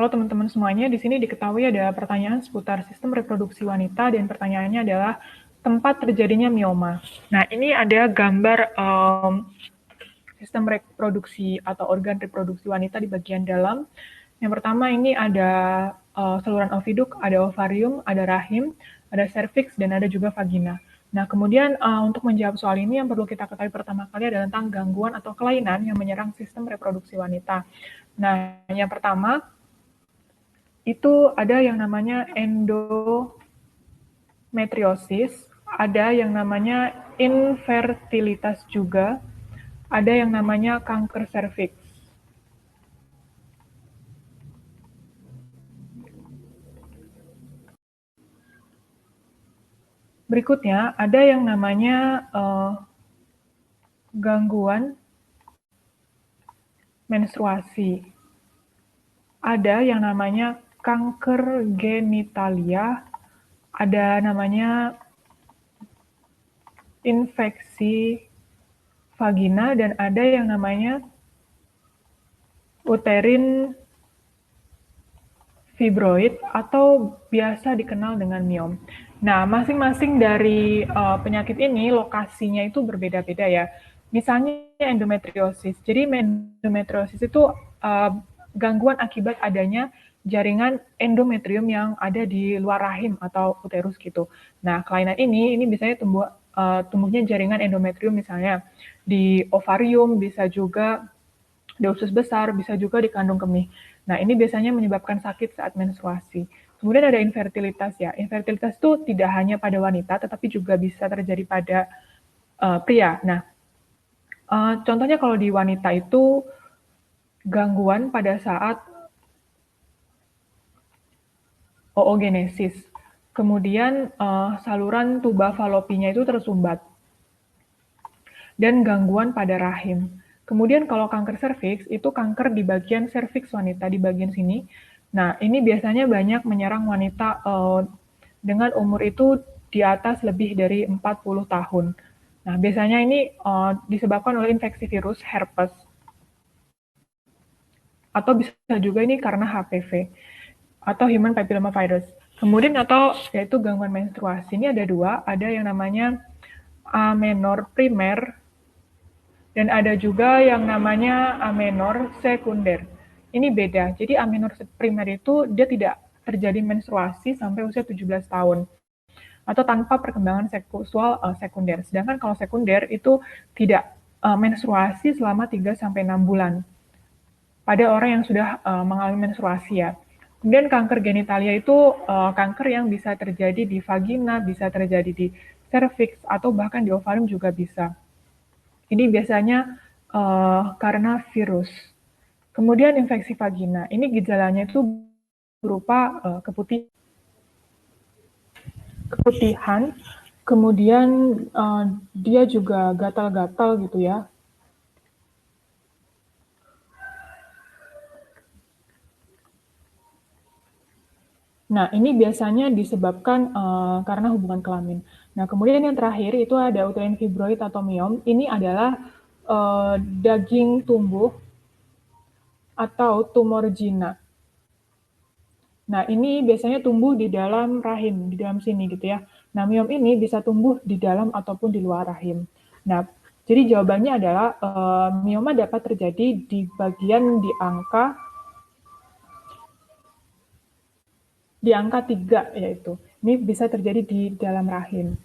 Halo teman-teman semuanya, di sini diketahui ada pertanyaan seputar sistem reproduksi wanita dan pertanyaannya adalah tempat terjadinya mioma. Nah, ini ada gambar sistem reproduksi atau organ reproduksi wanita di bagian dalam. Yang pertama ini ada saluran oviduk, ada ovarium, ada rahim, ada serviks, dan ada juga vagina. Nah, kemudian untuk menjawab soal ini yang perlu kita ketahui pertama kali adalah tentang gangguan atau kelainan yang menyerang sistem reproduksi wanita. Nah, yang pertama itu ada yang namanya endometriosis, ada yang namanya infertilitas juga, ada yang namanya kanker serviks. Berikutnya ada yang namanya gangguan menstruasi. Ada yang namanya kanker genitalia, ada namanya infeksi vagina, dan ada yang namanya uterine fibroid atau biasa dikenal dengan miom. Nah, masing-masing dari penyakit ini lokasinya itu berbeda-beda ya. Misalnya endometriosis. Jadi endometriosis itu gangguan akibat adanya jaringan endometrium yang ada di luar rahim atau uterus gitu. Nah, kelainan ini biasanya tumbuhnya jaringan endometrium misalnya di ovarium, bisa juga di usus besar, bisa juga di kandung kemih. Nah, ini biasanya menyebabkan sakit saat menstruasi. Kemudian ada infertilitas ya. Infertilitas itu tidak hanya pada wanita, tetapi juga bisa terjadi pada pria. Nah, contohnya kalau di wanita itu gangguan pada saat oogenesis. Kemudian saluran tuba falopinya itu tersumbat. Dan gangguan pada rahim. Kemudian kalau kanker serviks, itu kanker di bagian serviks wanita, di bagian sini. Nah, ini biasanya banyak menyerang wanita dengan umur itu di atas lebih dari 40 tahun. Nah, biasanya ini disebabkan oleh infeksi virus herpes. Atau bisa juga ini karena HPV atau human papillomavirus. Kemudian yaitu gangguan menstruasi. Ini ada dua, ada yang namanya amenor primer dan ada juga yang namanya amenor sekunder. Ini beda. Jadi amenor primer itu dia tidak terjadi menstruasi sampai usia 17 tahun atau tanpa perkembangan seksual sekunder. Sedangkan kalau sekunder itu tidak menstruasi selama 3 sampai 6 bulan pada orang yang sudah mengalami menstruasi ya. Kemudian kanker genitalia itu kanker yang bisa terjadi di vagina, bisa terjadi di serviks atau bahkan di ovarium juga bisa. Ini biasanya karena virus. Kemudian infeksi vagina. Ini gejalanya itu berupa keputihan, kemudian dia juga gatal-gatal gitu ya. Nah, ini biasanya disebabkan karena hubungan kelamin. Nah, kemudian yang terakhir itu ada uterine fibroid atau miom. Ini adalah daging tumbuh atau tumor jinak. Nah, ini biasanya tumbuh di dalam rahim, di dalam sini gitu ya. Nah, miom ini bisa tumbuh di dalam ataupun di luar rahim. Nah, jadi jawabannya adalah mioma dapat terjadi di bagian di angka 3 yaitu. Ini bisa terjadi di dalam rahim.